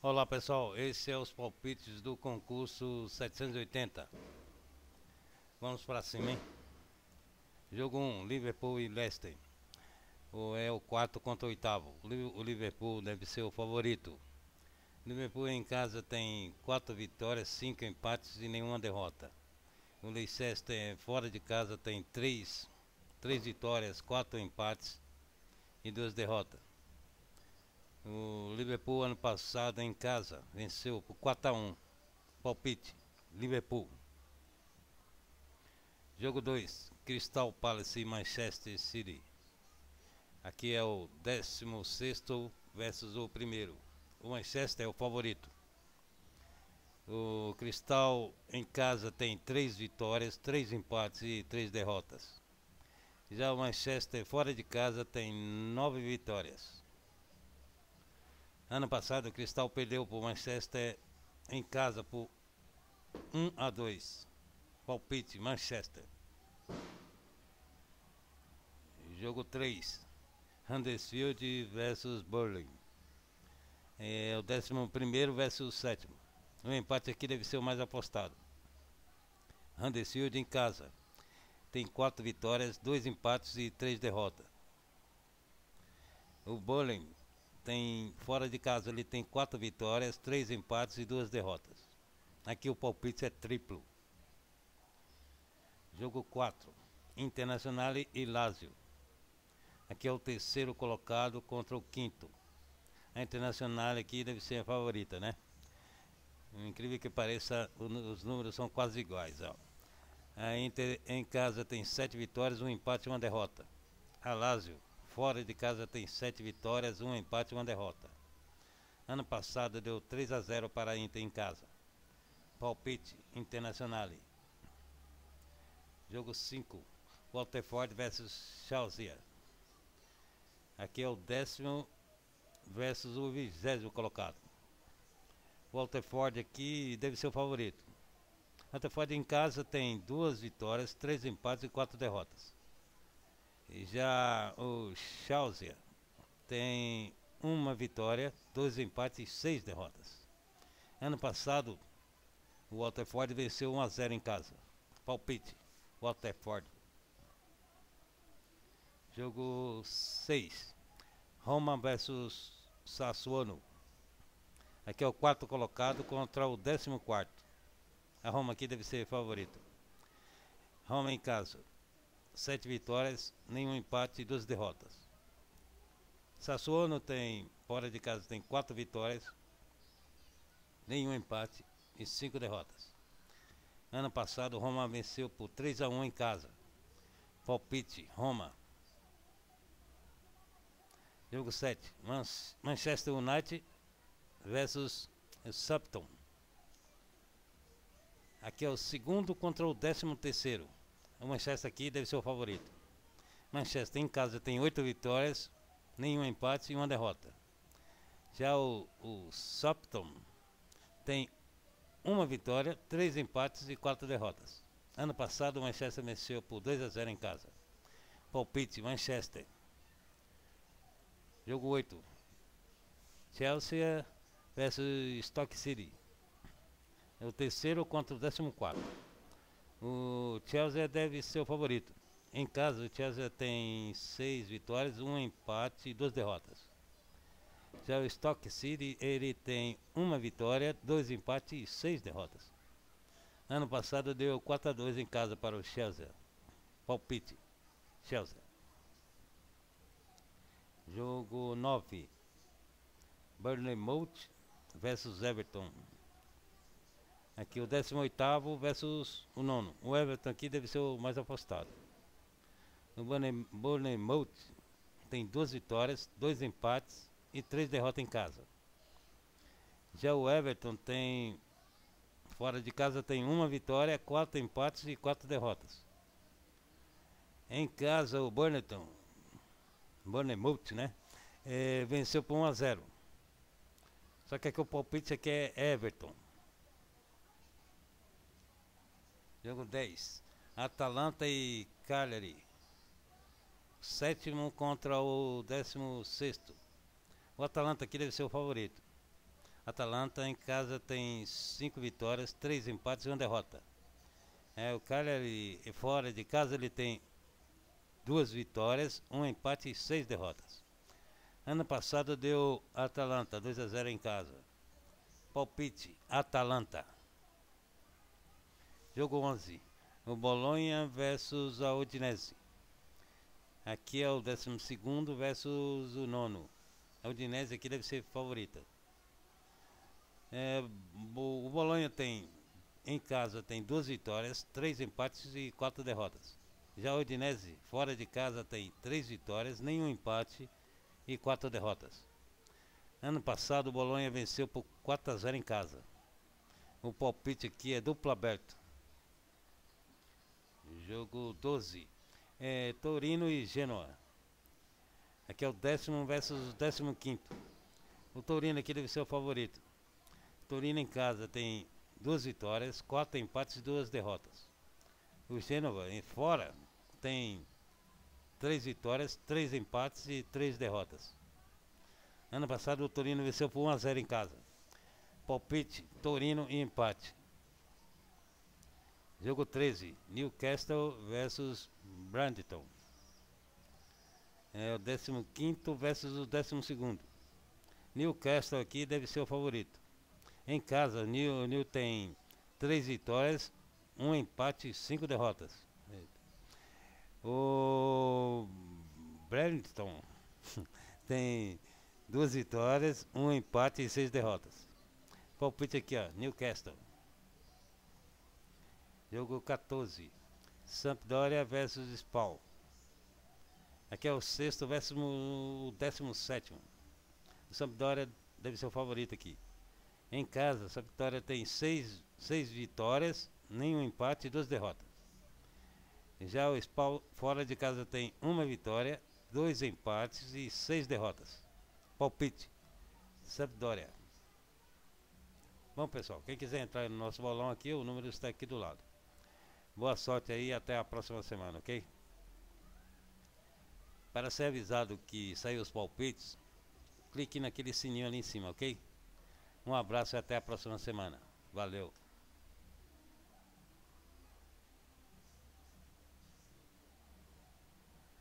Olá pessoal, esse é os palpites do concurso 780. Vamos para cima, hein? Jogo 1, Liverpool e Leicester. É o quarto contra o oitavo. O Liverpool deve ser o favorito. Liverpool em casa tem 4 vitórias, 5 empates e nenhuma derrota. O Leicester fora de casa tem 3 vitórias, 4 empates e 2 derrotas. O Liverpool ano passado em casa venceu por 4-1. Palpite, Liverpool. Jogo 2, Crystal Palace e Manchester City. Aqui é o 16º versus o primeiro. O Manchester é o favorito. O Crystal em casa tem 3 vitórias, 3 empates e 3 derrotas. Já o Manchester fora de casa tem 9 vitórias. Ano passado o Crystal perdeu para o Manchester em casa por 1-2. Palpite, Manchester. Jogo 3, Huddersfield versus Burnley. É o 11º versus o 7º. O empate aqui deve ser o mais apostado. Huddersfield em casa tem 4 vitórias, 2 empates e 3 derrotas. O Burnley tem fora de casa, ele tem 4 vitórias, 3 empates e 2 derrotas. Aqui o palpite é triplo. Jogo 4, Internacional e Lazio. Aqui é o terceiro colocado contra o quinto. A Internacional aqui deve ser a favorita, né? Incrível que pareça, os números são quase iguais. Ó. A Inter em casa tem 7 vitórias, 1 empate e 1 derrota. A Lazio fora de casa tem 7 vitórias, 1 empate e 1 derrota. Ano passado deu 3-0 para a Inter em casa. Palpite, Internacional. Jogo 5, Waterford versus Chelsea. Aqui é o 10º versus o 20º colocado. Waterford aqui deve ser o favorito. Waterford em casa tem 2 vitórias, 3 empates e 4 derrotas. E já o Chelsea tem 1 vitória, 2 empates e 6 derrotas. Ano passado o Waterford venceu 1-0 em casa. Palpite, Waterford. Jogo 6, Roma versus Sassuolo. Aqui é o 4º colocado contra o 14º. A Roma aqui deve ser favorito. Roma em casa, 7 vitórias, nenhum empate e 2 derrotas. Sassuolo tem, fora de casa, tem 4 vitórias, nenhum empate e 5 derrotas. Ano passado Roma venceu por 3-1 em casa. Palpite, Roma. Jogo 7, Manchester United versus Southampton. Aqui é o 2º contra o 13º. O Manchester aqui deve ser o favorito. Manchester em casa tem 8 vitórias, nenhum empate e 1 derrota. Já o Southampton tem 1 vitória, 3 empates e 4 derrotas. Ano passado o Manchester venceu por 2-0 em casa. Palpite, Manchester. Jogo 8, Chelsea versus Stoke City. É o 3º contra o 14º. O Chelsea deve ser o favorito. Em casa o Chelsea tem 6 vitórias, 1 empate e 2 derrotas. Já o Stoke City ele tem 1 vitória, 2 empates e 6 derrotas. Ano passado deu 4-2 em casa para o Chelsea. Palpite, Chelsea. Jogo 9, Bournemouth versus Everton. Aqui o 18º versus o 9º. O Everton aqui deve ser o mais apostado. O Bournemouth tem 2 vitórias, 2 empates e 3 derrotas em casa. Já o Everton tem, fora de casa tem 1 vitória, 4 empates e 4 derrotas. Em casa o Bournemouth, né? Venceu por 1-0. Só que aqui o palpite aqui é Everton. Jogo 10, Atalanta e Cagliari. 7º contra o 16º. O Atalanta aqui deve ser o favorito. Atalanta em casa tem 5 vitórias, 3 empates e 1 derrota. O Cagliari fora de casa ele tem 2 vitórias, 1 empate e 6 derrotas. Ano passado deu Atalanta 2-0 em casa. Palpite, Atalanta. Jogo 11. O Bolonha versus a Udinese. Aqui é o 12º versus o 9º. A Udinese aqui deve ser favorita. O Bolonha tem, em casa, tem 2 vitórias, 3 empates e 4 derrotas. Já a Udinese, fora de casa, tem 3 vitórias, nenhum empate e 4 derrotas. Ano passado o Bolonha venceu por 4-0 em casa. O palpite aqui é duplo aberto. Jogo 12. Torino e Genoa. Aqui é o 10º versus o 15º. O Torino aqui deve ser o favorito. Torino em casa tem 2 vitórias, 4 empates e 2 derrotas. O Genoa fora tem 3 vitórias, 3 empates e 3 derrotas. Ano passado o Torino venceu por 1-0 em casa. Palpite, Torino e empate. Jogo 13, Newcastle versus Brighton. É o 15º versus o 12º. Newcastle aqui deve ser o favorito. Em casa, New tem 3 vitórias, 1 empate e 5 derrotas. O Brighton tem 2 vitórias, 1 empate e 6 derrotas. Palpite aqui, ó, Newcastle. Jogo 14. Sampdoria versus Spal. Aqui é o 6º versus o 17º. O Sampdoria deve ser o favorito aqui. Em casa, a Sampdoria tem 6 vitórias, nenhum empate e 2 derrotas. Já o Spal fora de casa tem 1 vitória, 2 empates e 6 derrotas. Palpite, Sampdoria. Bom, pessoal, quem quiser entrar no nosso bolão aqui, o número está aqui do lado. Boa sorte aí e até a próxima semana, ok? Para ser avisado que saiu os palpites, clique naquele sininho ali em cima, ok? Um abraço e até a próxima semana. Valeu!